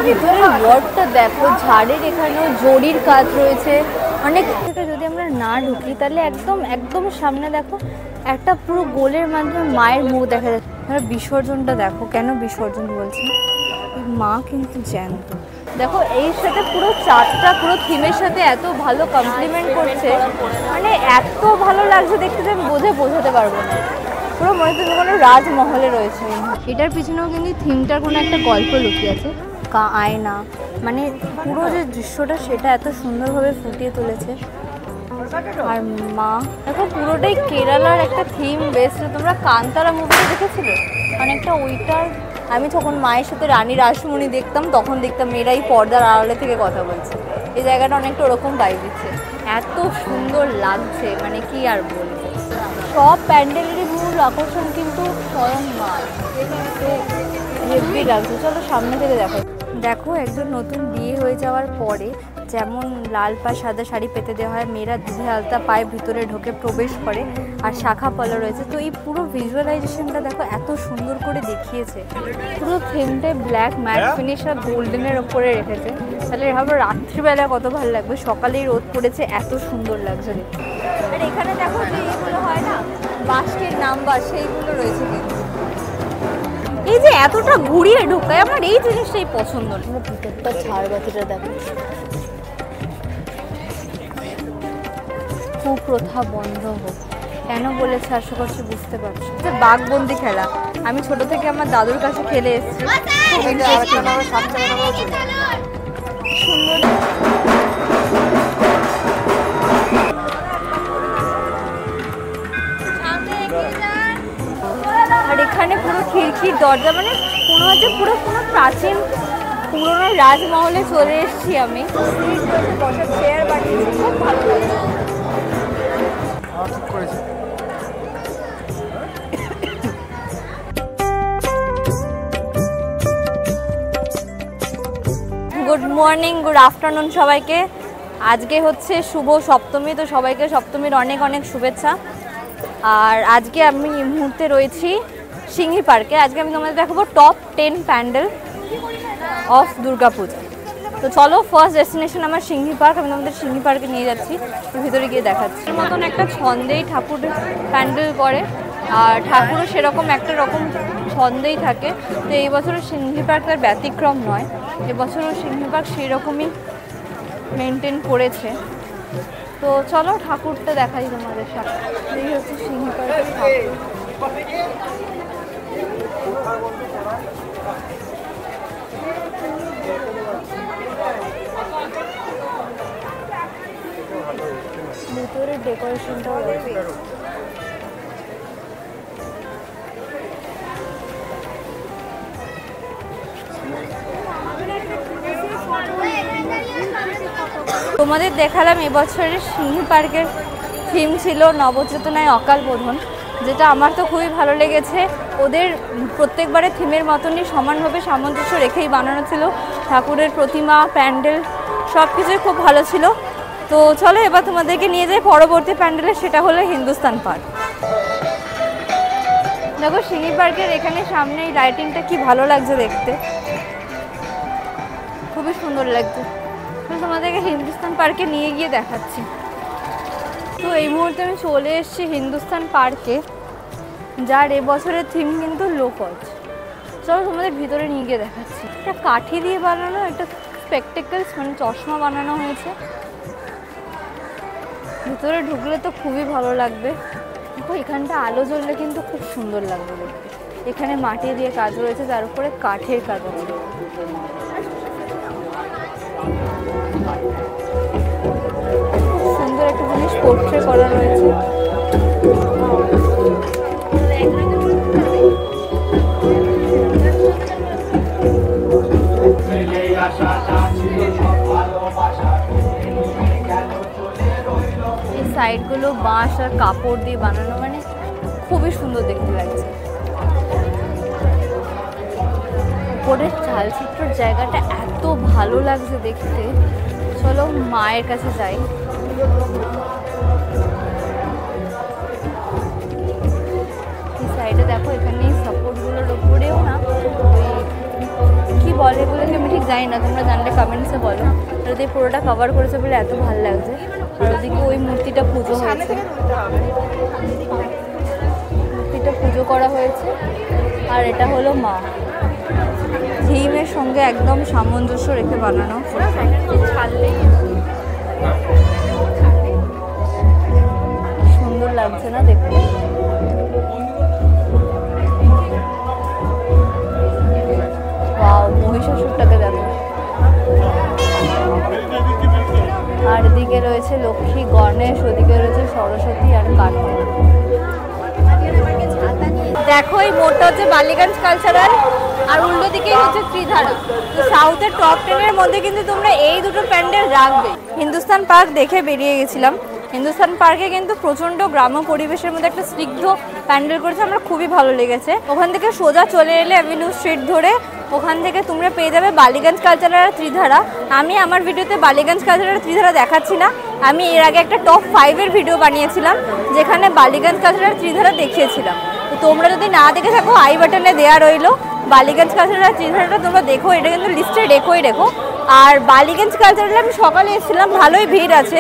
ভিতরের ওয়ার্কটা দেখো, ঝাড়ের এখানেও জরির কাজ রয়েছে অনেক থেকে। যদি আমরা না ঢুকি তাহলে একদম একদম সামনে দেখো একটা পুরো গোলের মাধ্যমে মায়ের মুখ দেখা যাচ্ছে। বিসর্জনটা দেখো, কেন বিসর্জন বলছি, মা কিন্তু জ্যান্ত। দেখো এর সাথে পুরো চারটা পুরো থিমের সাথে এত ভালো কমপ্লিমেন্ট করছে, মানে এত ভালো লাগছে দেখতে যে আমি বোঝাতে পারবো না। পুরো মনে হচ্ছে কোনো রাজমহলে রয়েছে। এটার পিছনেও কিন্তু থিমটার কোনো একটা গল্প লুকিয়ে আছে। আয়না, মানে পুরো যে দৃশ্যটা সেটা এত সুন্দরভাবে ফুটিয়ে তুলেছে। আর মা দেখো পুরোটাই কেরালার একটা থিম বেসড। তোমরা কান্তারা মুভিটা দেখেছিলে অনেকটা ওইটার। আমি যখন মায়ের সাথে রানী রাসমণি দেখতাম তখন দেখতাম মেয়েরাই পর্দার আড়ালে থেকে কথা বলছে। এই জায়গাটা অনেকটা ওরকম ভাইব দিচ্ছে, এত সুন্দর লাগছে মানে কি আর বলবো। সব প্যান্ডেলেরই মূল আকর্ষণ কিন্তু স্বয়ং মা, তো হেভি লাগছে। চলো সামনে থেকে দেখো। দেখো একজন নতুন বিয়ে হয়ে যাওয়ার পরে যেমন লাল পাড় সাদা শাড়ি পেতে দেওয়া হয়, মেয়েরা দুধে আলতা পায়ে ভিতরে ঢোকে প্রবেশ করে, আর শাখা পলা রয়েছে। তো এই পুরো ভিজুয়ালাইজেশনটা দেখো এত সুন্দর করে দেখিয়েছে। পুরো থিমটাই ব্ল্যাক ম্যাট ফিনিশ আর গোল্ডেনের ওপরে রেখেছে। তাহলে ভাবো রাত্রিবেলা কত ভালো লাগবে, সকালেই রোদ পড়েছে, এত সুন্দর লাগছে দেখতে। আর এখানে দেখো যে এইগুলো হয় না বাস্কের নাম্বার, সেইগুলো রয়েছে। কিন্তু এই যে এতটা ঘুরিয়ে ঢোকায় আমার এই জিনিসটাই পছন্দ না। ভিতরটা ঝাড়বাতিটা দেখো, কুপ্রথা বন্ধ হোক কেন বলেছে আশা করছি বুঝতে পারছি। বাঘবন্দি খেলা আমি ছোট থেকে আমার দাদুর কাছে খেলে এসেছি। সুন্দর আর এখানে পুরো খিড়কির দরজা, মানে মনে হচ্ছে পুরো কোনো প্রাচীন পুরোনো রাজমহলে চলে এসেছি আমি। বসার চেয়ার বানিয়েছি, খুব ভালো লাগে। গুড মর্নিং, গুড আফটারনুন সবাইকে। আজকে হচ্ছে শুভ সপ্তমী, তো সবাইকে সপ্তমীর অনেক অনেক শুভেচ্ছা। আর আজকে আমি এই মুহূর্তে রয়েছি সিংহি পার্কে। আজকে আমি তোমাদের দেখাবো টপ 10 প্যান্ডেল অফ দুর্গাপূজা। তো চলো, ফার্স্ট ডেস্টিনেশন আমার সিংহি পার্ক। আমি তোমাদের সিংহি পার্কে নিয়ে যাচ্ছি, ভিতরে গিয়ে দেখাচ্ছি। এর মতন একটা ছন্দেই ঠাকুর প্যান্ডেল করে, আর ঠাকুরও সেরকম একটা রকম ছন্দেই থাকে। তো এই বছরও সিংহি পার্ক তার ব্যতিক্রম নয়, এবছরও সিংহি পার্ক সেই রকমই মেনটেন করেছে। তো চলো ঠাকুরটা দেখাই তোমাদের সাথে। এই হচ্ছে সিংহি পার্কের ঠাকুর। ভিতরের ডেকোরেশনটাও রয়েছে। তোমাদের দেখালাম এবছরের সিংহি পার্কের থিম ছিল নবচেতনায় অকাল বোধন, যেটা আমার তো খুবই ভালো লেগেছে। ওদের প্রত্যেকবারের থিমের মতনই সমানভাবে সামঞ্জস্য রেখেই বানানো ছিল। ঠাকুরের প্রতিমা, প্যান্ডেল সব কিছুই খুব ভালো ছিল। তো চলো এবার তোমাদেরকে নিয়ে যাই পরবর্তী প্যান্ডেলে, সেটা হলো হিন্দুস্তান পার্ক। দেখো সিংহি পার্কের এখানে সামনে এই লাইটিংটা কি ভালো লাগছে দেখতে, খুবই সুন্দর লাগছে। তো তোমাদেরকে হিন্দুস্তান পার্কে নিয়ে গিয়ে দেখাচ্ছি। তো এই মুহূর্তে আমি চলে এসেছি হিন্দুস্তান পার্কে, যার এবছরের থিম কিন্তু লোকজ। চলো তোমাদের ভিতরে নিয়ে গিয়ে দেখাচ্ছি। একটা কাঠি দিয়ে বানানো একটা স্পেকটেকলস, মানে চশমা বানানো হয়েছে। ভিতরে ঢুকলে তো খুবই ভালো লাগবে। দেখো এখানটা আলো জ্বললে কিন্তু খুব সুন্দর লাগবে দেখতে। এখানে মাটি দিয়ে কাজ রয়েছে, তার উপরে কাঠের কাজ আছে। সুন্দর একটা জিনিস পোর্ট্রে করা রয়েছে। এই সাইডগুলো বাঁশ আর কাপড় দিয়ে বানানো, মানে খুবই সুন্দর দেখতে লাগছে। উপরের চালচিত্রের জায়গাটা এত ভালো লাগছে দেখতে। চলো মায়ের কাছে যাই। এই সাইডে দেখো, এখানে এই সাপোর্টগুলোর উপরেও না ওই কি বলে বলে আমি ঠিক জানি না, তোমরা জানলে কমেন্টসে বলো। আর ওদের পুরোটা কভার করেছে বলে এত ভালো লাগছে। আর ওদিকে ওই মূর্তিটা পুজো হয়েছে, মূর্তিটা পুজো করা হয়েছে। আর এটা হলো মা, থিমের সঙ্গে একদম সামঞ্জস্য রেখে বানানো। সুন্দর লাগছে না দেখতে। ওয়াও, মহিষাসুরটাকে দেখো। আর এদিকে রয়েছে লক্ষ্মী, গণেশ, ওদিকে রয়েছে সরস্বতী আর কার্তিক। দেখো এই মোড়টা হচ্ছে বালিগঞ্জ কালচারাল, আর উল্টো দিকে হচ্ছে ত্রিধারা। তো সাউথের টপ 10-এর মধ্যে কিন্তু তোমরা এই দুটো প্যান্ডেল রাখবে। হিন্দুস্তান পার্ক দেখে বেরিয়ে গেছিলাম। হিন্দুস্তান পার্কে কিন্তু প্রচণ্ড গ্রাম্য পরিবেশের মধ্যে একটা স্নিগ্ধ প্যান্ডেল করেছে, আমার খুবই ভালো লেগেছে। ওখান থেকে সোজা চলে এলে অ্যাভিনিউ স্ট্রিট ধরে, ওখান থেকে তোমরা পেয়ে যাবে বালিগঞ্জ কালচারাল আর ত্রিধারা। আমি আমার ভিডিওতে বালিগঞ্জ কালচারাল আর ত্রিধারা দেখাচ্ছি না, আমি এর আগে একটা টপ 5-এর ভিডিও বানিয়েছিলাম যেখানে বালিগঞ্জ কালচারাল আর ত্রিধারা দেখিয়েছিলাম। তো তোমরা যদি না দেখে থাকো আই বাটনে দেওয়া রইলো, বালিগঞ্জ কালচারাল আর ত্রিধারাটা তোমরা দেখো, এটা কিন্তু লিস্টে রেখো। আর বালিগঞ্জ কালচারালে আমি সকালে এসেছিলাম, ভালোই ভিড় আছে,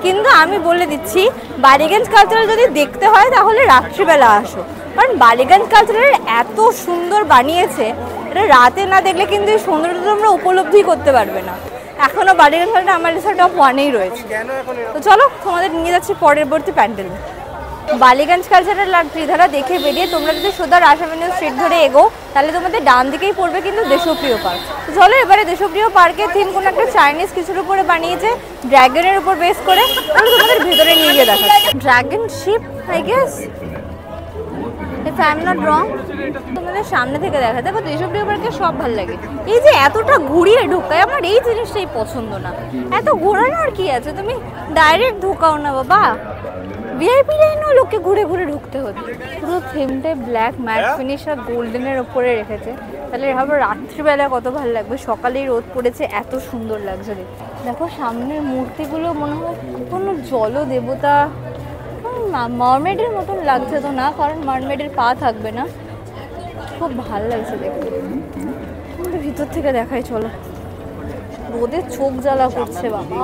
কিন্তু আমি বলে দিচ্ছি বালিগঞ্জ কালচারাল যদি দেখতে হয় তাহলে রাত্রিবেলা আসো, কারণ বালিগঞ্জ কালচারাল এত সুন্দর বানিয়েছে, এটা রাতে না দেখলে কিন্তু এই সৌন্দর্যটা তোমরা উপলব্ধি করতে পারবে না। এখনও বালিগঞ্জ কালচারাল আমার লিস্টে টপ 1-এই রয়েছে। তো চলো তোমাদের নিয়ে যাচ্ছি পরবর্তী প্যান্ডেল। বালিগঞ্জ কালচারাল আর ত্রিধারা দেখে বেরিয়ে তোমরা যদি সোজা রাস অ্যাভিনিউ স্ট্রিট ধরে এগো, তাহলে তোমাদের ডান দিকেই পড়বে কিন্তু দেশপ্রিয় পার্ক। চলো এবারে দেশপ্রিয় পার্কের থিম কোনো একটা চাইনিজ কিছুর উপরে বানিয়েছে, ড্রাগনের উপর বেস করে। আমি তোমাদের ভেতরে নিয়ে গিয়ে দেখাচ্ছি। Dragon ship I guess, if I am not wrong. তোমাদের সামনে থেকে দেখা, দেখো দেশপ্রিয় পার্কে সব ভালো লাগে। এই যে এতটা ঘুরিয়ে ঢোকায়, আমার এই জিনিসটাই পছন্দ না। এত ঘোরানো আর কি আছে, তুমি ডাইরেক্ট ঢোকাও না বাবা, ভিআইপি লাইনেও লোককে ঘুরে ঘুরে ঢুকতে হতো। পুরো থিমটাই ব্ল্যাক ম্যাট ফিনিশ আর গোল্ডেনের ওপরে রেখেছে, তাহলে এভাবে রাত্রিবেলা কত ভালো লাগবে। সকালেই রোদ পড়েছে, এত সুন্দর লাগছে দেখতে। দেখো সামনের মূর্তিগুলো মনে হয় কোনো জলদেবতা, মারমেডের মতন লাগছে তো না, কারণ মারমেডের পা থাকবে না। খুব ভালো লাগছে দেখতে। ভিতর থেকে দেখাই চলো, রোদের চোখ জ্বালা করছে বাবা।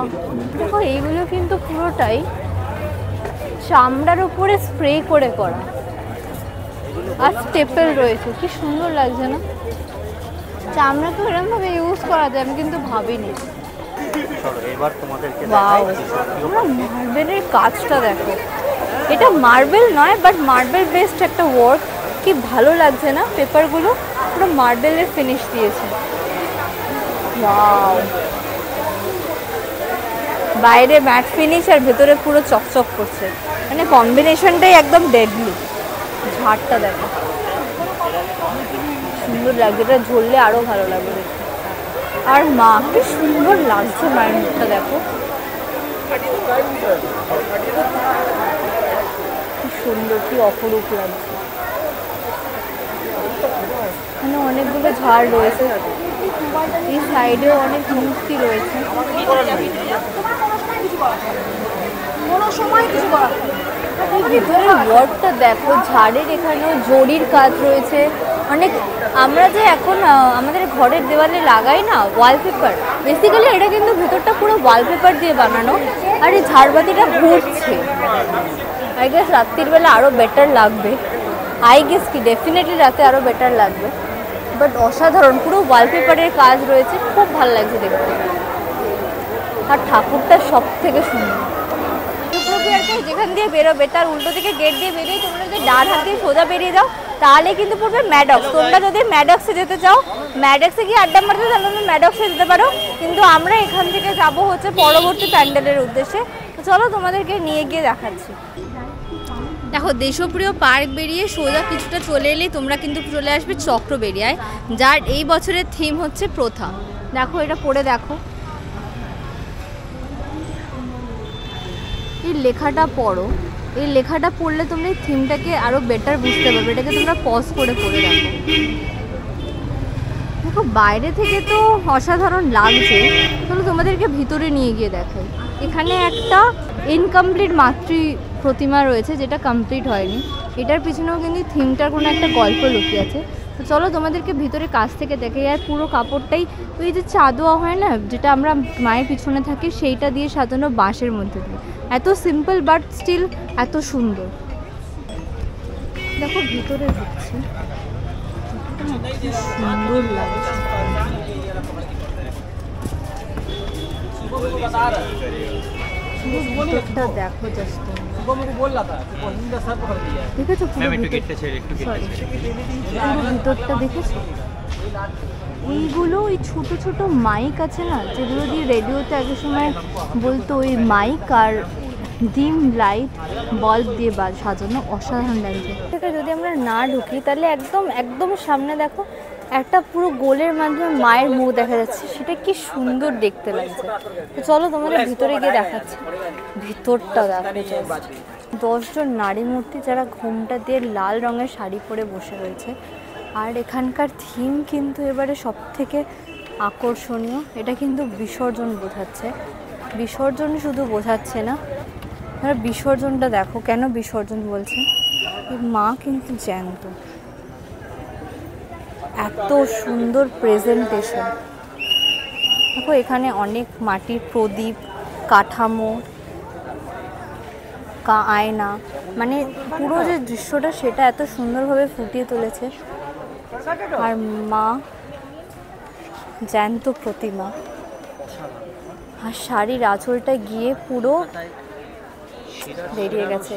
দেখো এইগুলো কিন্তু পুরোটাই চামড়ার উপরে স্প্রে করে করা, আর স্টেপেল রয়েছে, কি সুন্দর লাগছে না। চামড়া তো এরকম ভাবে ইউজ করা যায়, আমি কিন্তু ভাবিনি। মার্বেলের কাজটা দেখো, এটা মার্বেল নয় বাট মার্বেল বেসড একটা ওয়ার্ক, কি ভালো লাগছে না। পেপারগুলো পুরো মার্বেলের ফিনিশ দিয়েছে। ওয়াও, বাইরে ম্যাট ফিনিশ আর ভেতরে পুরো চকচক করছে, মানে কম্বিনেশনটাই একদম ডেডলি। ঝাড়টা দেখো সুন্দর লাগছে, এটা ঝরলে আরো ভালো লাগবে দেখতে। আর মা কি সুন্দর লাগছে, মায়ের মুখটা দেখো কি সুন্দর, কি অপরূপ লাগছে। এখানে অনেকগুলো ঝাড় রয়েছে, এই সাইডেও অনেক মূর্তি রয়েছে। ভিতরের ওয়ার্কটা দেখো, ঝাড়ের এখানেও জরির কাজ রয়েছে অনেক। আমরা যে এখন আমাদের ঘরের দেওয়ালে লাগাই না ওয়ালপেপার, বেসিক্যালি এটা কিন্তু ভেতরটা পুরো ওয়ালপেপার দিয়ে বানানো। আর এই ঝাড়বাতিটা ঘুরছে, আই গেস রাত্রির বেলা আরও বেটার লাগবে। আই গেস কি ডেফিনেটলি রাতে আরও বেটার লাগবে, বাট অসাধারণ, পুরো ওয়ালপেপারের কাজ রয়েছে, খুব ভালো লাগছে দেখতে। আর ঠাকুরটা সব থেকে সুন্দর। যেখান দিয়ে বেরোবে তার উল্টো দিকে গেট দিয়ে বেরিয়ে তোমরা যদি ডান হাত দিয়ে সোজা বেরিয়ে যাও তাহলে কিন্তু পড়বে ম্যাডক্স। তোমরা যদি ম্যাডক্সে যেতে চাও, ম্যাডক্সে গিয়ে আড্ডা মারতে তাহলে তুমি ম্যাডক্সে যেতে পারো, কিন্তু আমরা এখান থেকে যাবো হচ্ছে পরবর্তী প্যান্ডেলের উদ্দেশ্যে। তো চলো তোমাদেরকে নিয়ে গিয়ে দেখাচ্ছি। দেখো দেশপ্রিয় পার্ক বেরিয়ে সোজা কিছুটা চলে এলেই তোমরা কিন্তু চলে আসবে চক্রবেড়িয়ায়, যার এই বছরের থিম হচ্ছে প্রথা। দেখো এটা পড়ে দেখো, এই লেখাটা পড়ো, এই লেখাটা পড়লে তোমরা এই থিমটাকে আরও বেটার বুঝতে পারবে। এটাকে তোমরা পজ করে পড়ে দেখো। দেখো বাইরে থেকে তো অসাধারণ লাগছে, চলো তোমাদেরকে ভিতরে নিয়ে গিয়ে দেখাই। এখানে একটা ইনকমপ্লিট মাতৃ প্রতিমা রয়েছে যেটা কমপ্লিট হয়নি, এটার পিছনেও কিন্তু থিমটার কোনো একটা গল্প লুকিয়ে আছে। তো চলো তোমাদেরকে ভিতরে কাছ থেকে দেখে। আর পুরো কাপড়টাই ওই যে চাঁদোয়া হয় না, যেটা আমরা মায়ের পিছনে থাকি, সেইটা দিয়ে সাজানো বাঁশের মধ্যে দিয়ে। এত সিম্পল বাট স্টিল এত সুন্দর। দেখো ভিতরে ঢুকছি, সুন্দর লাগছে। দেখো জাস্ট দেখেছো পুরো ভিতরটা দেখেছো? এইগুলো ওই ছোট ছোট মাইক আছে না, যেগুলো দিয়ে রেডিওতে আগের সময় বলতো, ওই মাইক আর ডিম লাইট বাল্ব দিয়ে সাজানো, অসাধারণ লাগছে। যদি আমরা না ঢুকি তাহলে একদম একদম সামনে দেখো একটা পুরো গোলের মাধ্যমে মায়ের মুখ দেখা যাচ্ছে, সেটা কি সুন্দর দেখতে লাগছে। তো চলো তোমাদের ভিতরে গিয়ে দেখাচ্ছি। ভিতরটা দেখো, 10 জন নারী মূর্তি যারা ঘোমটা দিয়ে লাল রঙের শাড়ি পরে বসে রয়েছে। আর এখানকার থিম কিন্তু এবারে সব থেকে আকর্ষণীয়। এটা কিন্তু বিসর্জন বোঝাচ্ছে। বিসর্জন শুধু বোঝাচ্ছে না, বিসর্জনটা দেখো, কেন বিসর্জন বলছে। মা কিন্তু জ্যান্ত, এত সুন্দর প্রেজেন্টেশন। দেখো এখানে অনেক মাটির প্রদীপ, কাঠামো, আয়না, মানে পুরো যে দৃশ্যটা সেটা এত সুন্দরভাবে ফুটিয়ে তুলেছে। আর মা জ্যান্ত প্রতিমা, আর শাড়ির আঁচলটা গিয়ে পুরো বেরিয়ে গেছে,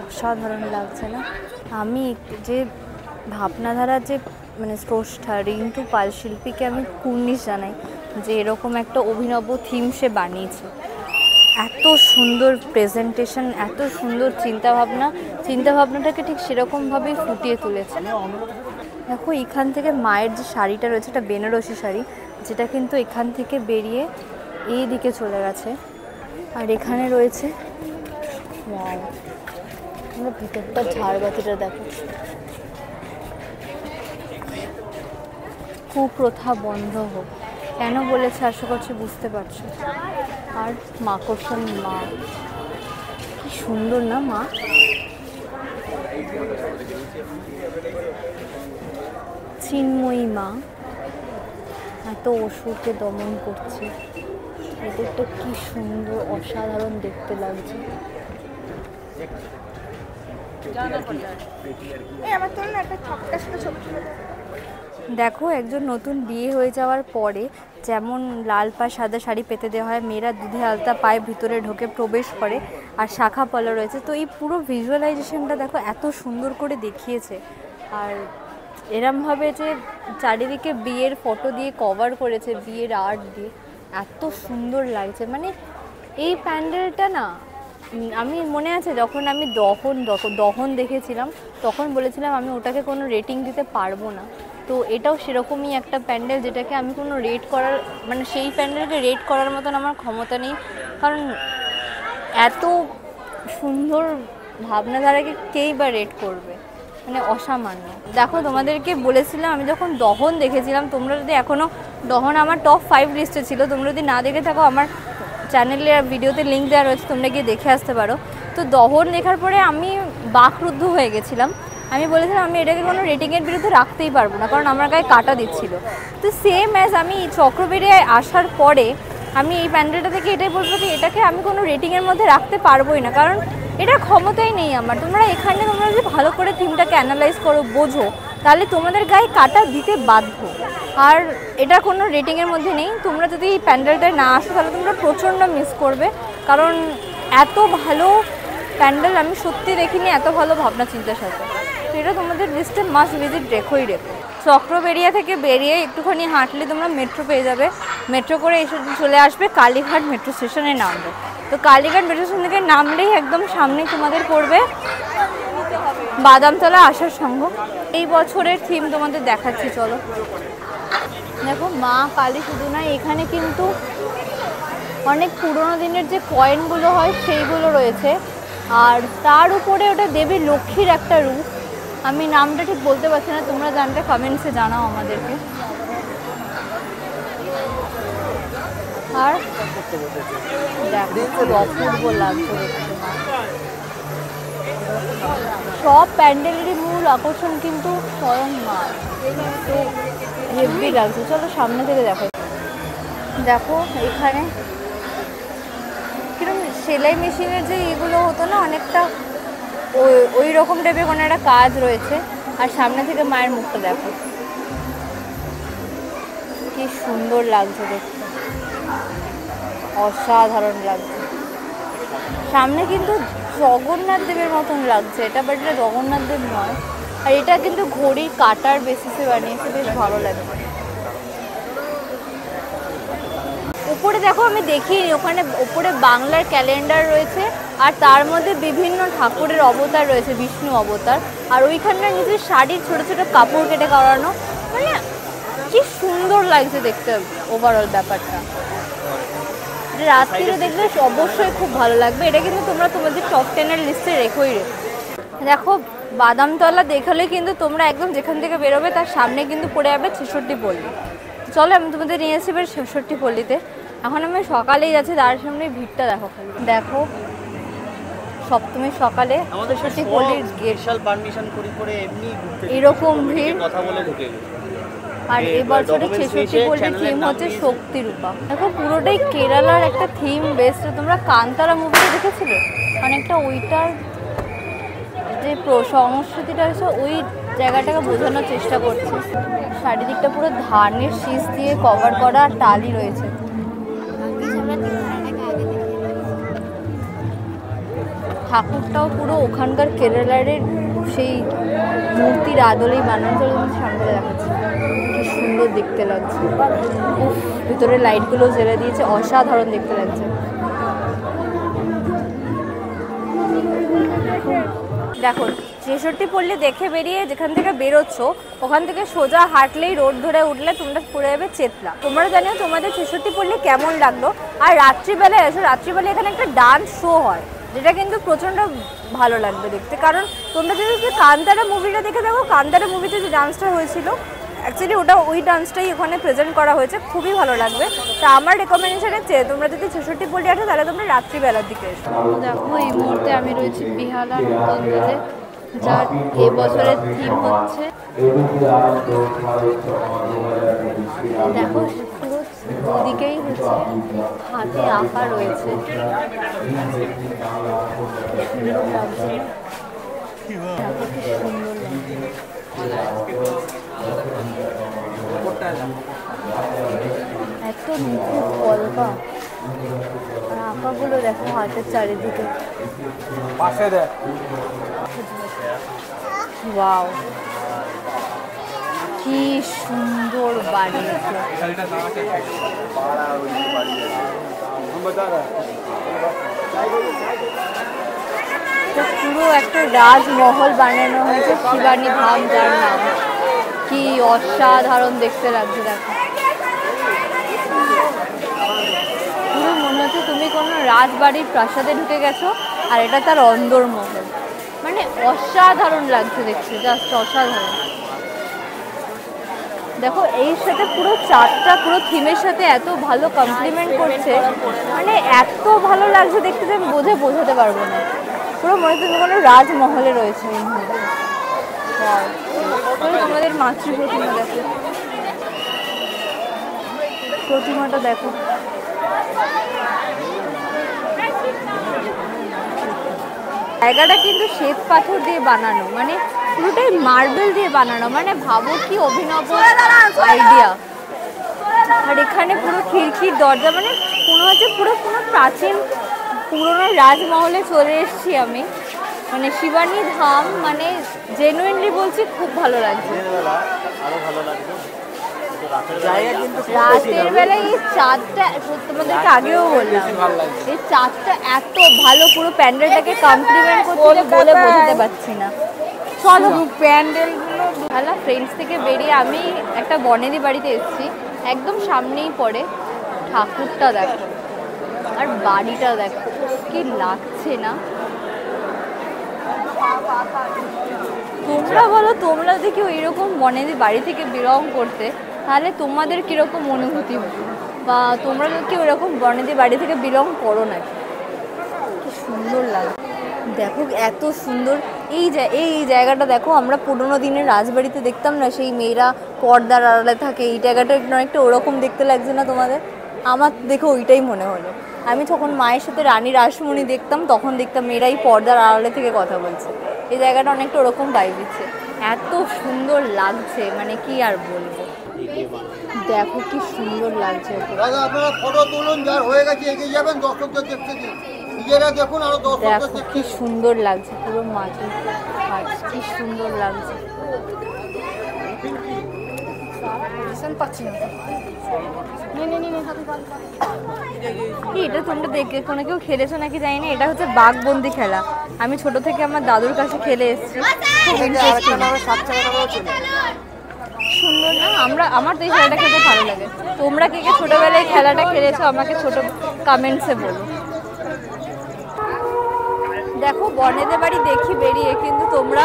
অসাধারণ লাগছে না? আমি যে ভাবনাধারার যে মানে স্রষ্টা রিন্টু পাল শিল্পীকে আমি কুর্নিশ জানাই যে এরকম একটা অভিনব থিম সে বানিয়েছে। এত সুন্দর প্রেজেন্টেশন, এত সুন্দর চিন্তাভাবনাটাকে ঠিক সেরকমভাবেই ফুটিয়ে তুলেছে। দেখো এখান থেকে মায়ের যে শাড়িটা রয়েছে, এটা বেনারসি শাড়ি, যেটা কিন্তু এখান থেকে বেরিয়ে এই দিকে চলে গেছে। আর এখানে রয়েছে, আমরা ভিতরটা ঝাড়বাতিটা দেখো, কুপ্রথা বন্ধ হোক, কেন বলেছে আশা করছি বুঝতে পারছো। আর মাকড়সার মা, কি সুন্দর না মা। চিন্ময়ী মা এত অসুরকে দমন করছে, এদেরটা কি সুন্দর, অসাধারণ দেখতে লাগছে। দেখো একজন নতুন বিয়ে হয়ে যাওয়ার পরে যেমন লাল পা সাদা শাড়ি পেতে দেওয়া হয়, মেয়েরা দুধে আলতা পায়ে ভিতরে ঢোকে প্রবেশ করে, আর শাখা পলা রয়েছে। তো এই পুরো ভিজুয়ালাইজেশনটা দেখো এত সুন্দর করে দেখিয়েছে। আর এরমভাবে যে চারিদিকে বিয়ের ফটো দিয়ে কভার করেছে, বিয়ের আর্ট দিয়ে, এত সুন্দর লাগছে। মানে এই প্যান্ডেলটা না, আমি মনে আছে যখন আমি দহন দেখেছিলাম, তখন বলেছিলাম আমি ওটাকে কোনো রেটিং দিতে পারবো না। তো এটাও সেরকমই একটা প্যান্ডেল, যেটাকে আমি কোনো রেট করার, মানে সেই প্যান্ডেলকে রেট করার মতন আমার ক্ষমতা নেই, কারণ এত সুন্দর ভাবনাধারাকে কেই বা রেট করবে, মানে অসামান্য। দেখো তোমাদেরকে বলেছিলাম আমি যখন দহন দেখেছিলাম, তোমরা যদি এখনও, দহন আমার টপ 5 লিস্টে ছিল, তোমরা যদি না দেখে থাকো আমার চ্যানেলে ভিডিওতে লিঙ্ক দেওয়া রয়েছে, তোমরা গিয়ে দেখে আসতে পারো। তো দহন দেখার পরে আমি বাকরুদ্ধ হয়ে গেছিলাম। আমি বলেছিলাম আমি এটাকে কোনো রেটিংয়ের বিরুদ্ধে রাখতেই পারবো না, কারণ আমার গায়ে কাটা দিচ্ছিল। তো সেম অ্যাজ আমি চক্রবেড়িয়ায় আসার পরে আমি এই প্যান্ডেলটা থেকে এটাই বলবো যে এটাকে আমি কোনো রেটিংয়ের মধ্যে রাখতে পারবোই না, কারণ এটার ক্ষমতাই নেই আমার। তোমরা এখানে তোমরা যদি ভালো করে থিমটাকে অ্যানালাইজ করো, বোঝো, তাহলে তোমাদের গায়ে কাটা দিতে বাধ্য। আর এটা কোনো রেটিংয়ের মধ্যে নেই। তোমরা যদি এই প্যান্ডেলটায় না আসো তাহলে তোমরা প্রচণ্ড মিস করবে, কারণ এত ভালো প্যান্ডেল আমি সত্যি দেখিনি এত ভালো ভাবনা চিন্তার সাথে। তো এটা তোমাদের লিস্টে মাস্ট ভিজিট রেখোই রেখো। চক্রবেড়িয়া থেকে বেরিয়ে একটুখানি হাঁটলে তোমরা মেট্রো পেয়ে যাবে। মেট্রো করে এসে চলে আসবে কালীঘাট মেট্রো স্টেশনে নামবে। তো কালীঘাট মেট্রো স্টেশন থেকে নামলেই একদম সামনে তোমাদের পড়বে বাদামতলা আসার সংঘ। এই বছরের থিম তোমাদের দেখাচ্ছি, চলো। দেখো মা কালী শুধু নয়, এখানে কিন্তু অনেক পুরোনো দিনের যে কয়েনগুলো হয় সেইগুলো রয়েছে, আর তার উপরে ওটা দেবী লক্ষ্মীর একটা রূপ। আমি নামটা ঠিক বলতে পারছি না, তোমরা জানলে কমেন্টসে জানাও আমাদেরকে। আর দেখো অপূর্ব লাগছে দেখতে। সব প্যান্ডেলেরই মূল মূল আকর্ষণ কিন্তু স্বয়ং মা, তো হেভি লাগছে। চলো সামনে থেকে দেখো। দেখো এখানে কিরকম সেলাই মেশিনের যে এগুলো হতো না, অনেকটা ওই রকম টাইপের কোনো একটা কাজ রয়েছে। আর সামনে থেকে মায়ের মুখটা দেখো, কি সুন্দর লাগছে দেখতে, অসাধারণ লাগছে। সামনে কিন্তু জগন্নাথ দেবের মতন লাগছে এটা, বাট এটা জগন্নাথ দেব নয়। আর এটা কিন্তু ঘড়ির কাটার বেসিসে বানিয়েছে, বেশ ভালো লাগছে। উপরে দেখো, আমি দেখিনি, ওখানে উপরে বাংলার ক্যালেন্ডার রয়েছে আর তার মধ্যে বিভিন্ন ঠাকুরের অবতার রয়েছে, বিষ্ণু অবতার। আর ওইখানটার নিচে শাড়ির ছোট ছোট কাপড় কেটে করানো, মানে কি সুন্দর লাগছে দেখতে ওভারঅল ব্যাপারটা। রাত্রিরে দেখলে অবশ্যই খুব ভালো লাগবে। এটা কিন্তু তোমরা তোমাদের টপ 10-এর লিস্টে রেখোই দেখো বাদামতলা দেখলে কিন্তু তোমরা একদম যেখান থেকে বেরোবে তার সামনে কিন্তু পড়ে যাবে 66 পল্লী। চলো আমি তোমাদের নিয়ে এসেছি এবার 66 পল্লীতে। এখন আমি সকালেই যাচ্ছি, তার সামনে ভিড়টা দেখো, দেখো সপ্তমী সকালে 66 পল্লীর গেট, এরকম ভিড় কথা বলে ঢুকে। আর এবছরে 66 পল্লীর থিম হচ্ছে শক্তিরূপা। দেখো পুরোটাই কেরালার একটা থিম বেসড। তোমরা কান্তারা মুভিটা দেখেছিলে, অনেকটা ওইটার যে সংস্কৃতিটা আছে ওই জায়গাটাকে বোঝানোর চেষ্টা করছে। চারিদিকটা পুরো ধানের শীষ দিয়ে কভার করা, আর টালি রয়েছে। ঠাকুরটাও পুরো ওখানকার কেরালার সেই মূর্তির আদলেই বানানো, সামনে দেখাচ্ছে কি সুন্দর দেখতে লাগছে। ভিতরে লাইটগুলো জ্বেলে দিয়েছে, অসাধারণ দেখতে লাগছে। দেখো 66 পল্লী দেখে বেরিয়ে যেখান থেকে বেরোচ্ছ ওখান থেকে সোজা হাঁটলেই রোড ধরে উঠলে তোমরা পড়ে যাবে চেতলা। তোমরা জানিও তোমাদের 66 পল্লী কেমন লাগলো। আর রাত্রিবেলায় এসো, রাত্রিবেলায় এখানে একটা ডান্স শো হয়, যেটা কিন্তু প্রচণ্ড ভালো লাগবে দেখতে। কারণ তোমরা যদি কান্তারা মুভিটা দেখে দেখো, কান্তারা মুভিতে যে ডান্সটা হয়েছিল অ্যাকচুয়ালি ওই ডান্সটাই ওখানে প্রেজেন্ট করা হয়েছে, খুবই ভালো লাগবে। তা আমার রেকমেন্ডেশন হচ্ছে তোমরা যদি 66 পল্লী আসো তাহলে তোমরা রাত্রিবেলার দিকে এসো। দেখো এই মুহূর্তে আমি রয়েছি বিহালা নতুনতলায়, যার এবছরের থিম হচ্ছে, দেখো পুরো দুদিকেই হচ্ছে হাতে আঁকা রয়েছে, সুন্দর লাগছে। দেখো কি সুন্দর এত নিখুঁত কলকা, আর আঁকাগুলো দেখো হাতের চারিদিকে। ওয়াও কি সুন্দর বানিয়েছে। পুরো একটা রাজমহল বানানো হয়েছে, শিবানী ধাম যার নাম। কি অসাধারণ দেখতে লাগছে দেখো, পুরো মনে হচ্ছে তুমি কোনো রাজবাড়ির প্রাসাদে ঢুকে গেছো আর এটা তার অন্দরমহল। মানে অসাধারণ লাগছে দেখতে, জাস্ট অসাধারণ। দেখো এর সাথে পুরো চারটা পুরো থিমের সাথে এত ভালো কমপ্লিমেন্ট করছে, মানে এত ভালো লাগছে দেখতে যে আমি বোঝাতে পারবো না। পুরো মনে হচ্ছে কোনো রাজমহলে রয়েছে এই মুহূর্তে। তোমাদের মাতৃ প্রতিমা দেখো, প্রতিমাটা দেখো, জায়গাটা কিন্তু শ্বেত পাথর দিয়ে বানানো, মানে পুরোটাই মার্বেল দিয়ে বানানো। মানে ভাবো কি অভিনব আইডিয়া। আর এখানে পুরো খিড়কির দরজা, মানে কোনো হচ্ছে পুরো প্রাচীন পুরোনো রাজমহলে চলে এসেছি আমি। মানে শিবানী ধাম, মানে জেনুইনলি বলছি খুব ভালো লাগছে। রাতের বেলায় এই চাঁদটা, তোমাদেরকে আগেও বললাম, এই চাঁদটা এত ভালো পুরো প্যান্ডেলটাকে কমপ্লিমেন্ট করছে বলে বোঝাতে পারছি না। চলো প্যান্ডেলগুলো ভালো। ফ্রেন্ডস থেকে বেরিয়ে আমি একটা বনেদি বাড়িতে এসেছি, একদম সামনেই পড়ে। ঠাকুরটা দেখো আর বাড়িটা দেখো কি লাগছে না। তোমরা বলো, তোমরা যদি ওইরকম বনেদি বাড়ি থেকে বিলং করতে তাহলে তোমাদের কীরকম অনুভূতি, বা তোমরা কি ওইরকম বনেদি বাড়ি থেকে বিলং করো নাকি? কি সুন্দর লাগে দেখো, এত সুন্দর এই জায়গাটা দেখো, আমরা পুরোনো দিনের রাজবাড়িতে দেখতাম না সেই মেয়েরা পর্দার আড়ালে থাকে, এই জায়গাটা অনেকটা ওরকম দেখতে লাগছে না তোমাদের? আমার দেখো ওইটাই মনে হলো। আমি যখন মায়ের সাথে রানী রাসমণি দেখতাম তখন দেখতাম মেয়েরাই পর্দার আড়ালে থেকে কথা বলছে। এই জায়গাটা অনেকটা ওরকম ভাইব দিচ্ছে, এত সুন্দর লাগছে মানে কি আর বলবো। দেখো কি সুন্দর লাগছে। দাদা আপনারা ফটো তুলুন, যার হয়ে গেছে এগিয়ে যাবেন, দর্শকদের দেখতে দিন, নিজেরা দেখুন আরো দর্শকদের দেখো দেখতে কি সুন্দর লাগছে, পুরো মাটি কি সুন্দর লাগছে। এটা তোমরা দেখে কোনো কেউ খেলেছো নাকি জানি না, এটা হচ্ছে বাঘবন্দি খেলা। আমি ছোট থেকে আমার দাদুর কাছে খেলে এসেছি, সুন্দর না? আমার তো এই খেলাটা খেলতে ভালো লাগে। তোমরা কে কে ছোটবেলায় খেলাটা খেলেছো আমাকে ছোট কমেন্টসে বলো। দেখো বনেদের বাড়ি দেখি বেরিয়ে, কিন্তু তোমরা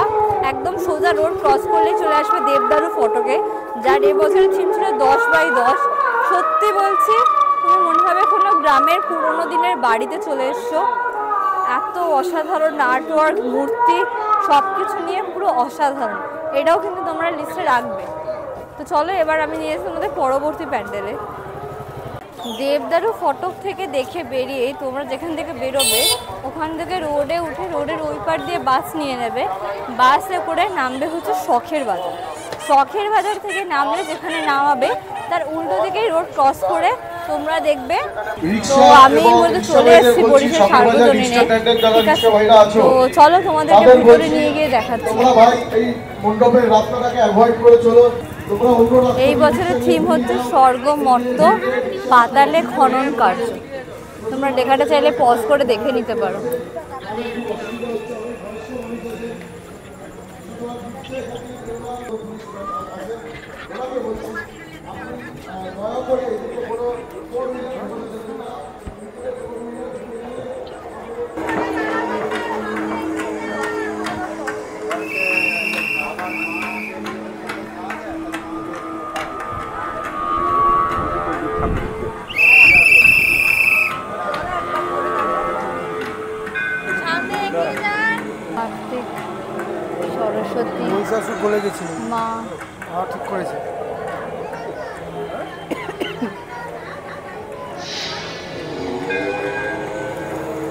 একদম সোজা রোড ক্রস করলেই চলে আসবে দেবদারু ফটকে, যার এবছরের থিম ছিল 10x10। সত্যি বলছি, তুমি মনে হবে কোনো গ্রামের পুরোনো দিনের বাড়িতে চলে এসছো। এত অসাধারণ আর্টওয়ার্ক, মূর্তি সব কিছু নিয়ে পুরো অসাধারণ। এটাও কিন্তু তোমরা লিস্টে রাখবে। তো চলো এবার আমি নিয়ে এসেছি আমাদের পরবর্তী প্যান্ডেলে। দেবদারু ফটক থেকে দেখে বেরিয়ে তোমরা যেখান থেকে বেরোবে ওখান থেকে রোডে উঠে রোডের ওই পার দিয়ে বাস নিয়ে নেবে। বাসে করে নামবে হচ্ছে শখের বাজার। শখের বাজার থেকে নামলে যেখানে নামাবে তার উল্টো দিকেই রোড ক্রস করে তোমরা দেখবে। তো আমি বলতে চলে এসেছি বরিশাল সার্বজনীনে, ঠিক আছে? তো চলো তোমাদেরকে ভিতরে নিয়ে গিয়ে দেখাচ্ছি। এই বছরের থিম হচ্ছে স্বর্গ মর্ত পাতালে খনন কার্য। তোমরা লেখাটা চাইলে পজ করে দেখে নিতে পারো। কার্তিক, সরস্বতী, মহিষাসুর বলে গেছিল মা। ঠিক করেছে।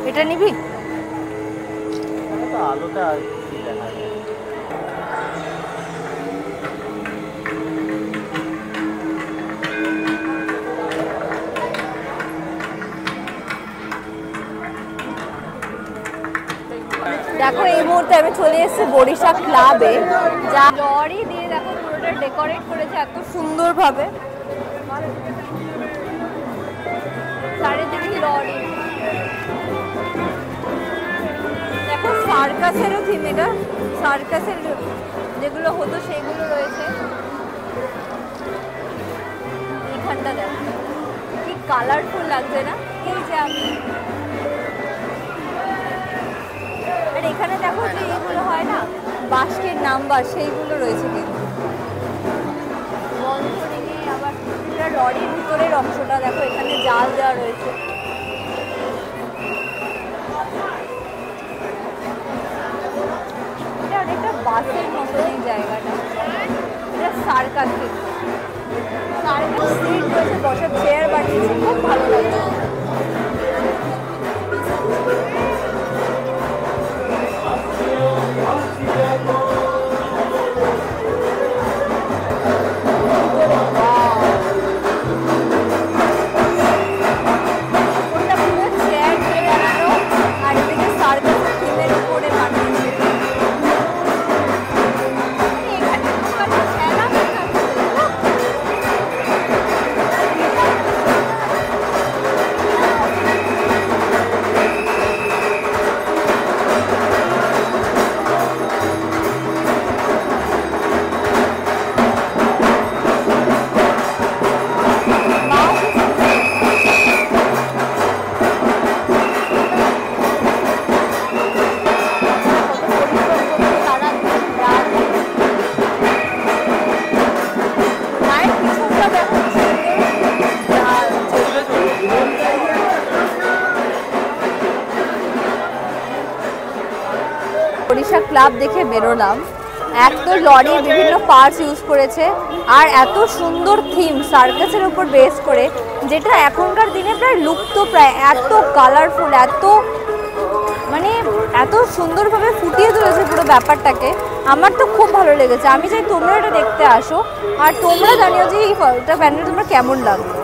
এটা নিবি? আলোটা দেখো এই মুহূর্তে আমি চলে এসেছি বরিশাল ক্লাবে, যা লরি দিয়ে দেখো পুরোটা ডেকোরেট করেছে এত সুন্দরভাবে। চারিদিকে লরি, দেখো সার্কাসেরও থিম, এটা সার্কাসের যেগুলো হতো সেইগুলো রয়েছে এখানটা। দেখো কি কালারফুল লাগছে না? এই যে আমি আর এখানে দেখো যে এইগুলো হয় না বাস্কের নাম্বার, সেইগুলো রয়েছে কিন্তু বন্ধ রেখে। আবার লরির ভিতরের অংশটা দেখো, এখানে জাল দেওয়া রয়েছে। এটা অনেকটা বাসের মতো এই জায়গাটা। এটা সার্কাস, কিন্তু সার্কাস সিট রয়েছে, বসার চেয়ার বানিয়েছে, খুব ভালো লাগছে। ব্যবসা ক্লাব দেখে বেরোলাম। এক তো লরির বিভিন্ন পার্টস ইউজ করেছে, আর এত সুন্দর থিম সার্কাসের উপর বেস করে, যেটা এখনকার দিনে প্রায় লুপ্ত প্রায়। এত কালারফুল, মানে এত সুন্দরভাবে ফুটিয়ে তুলেছে পুরো ব্যাপারটাকে। আমার তো খুব ভালো লেগেছে। আমি চাই তোমরা এটা দেখতে আসো, আর তোমরা জানিও যে এই প্যান্ডেল তোমরা কেমন লাগলো।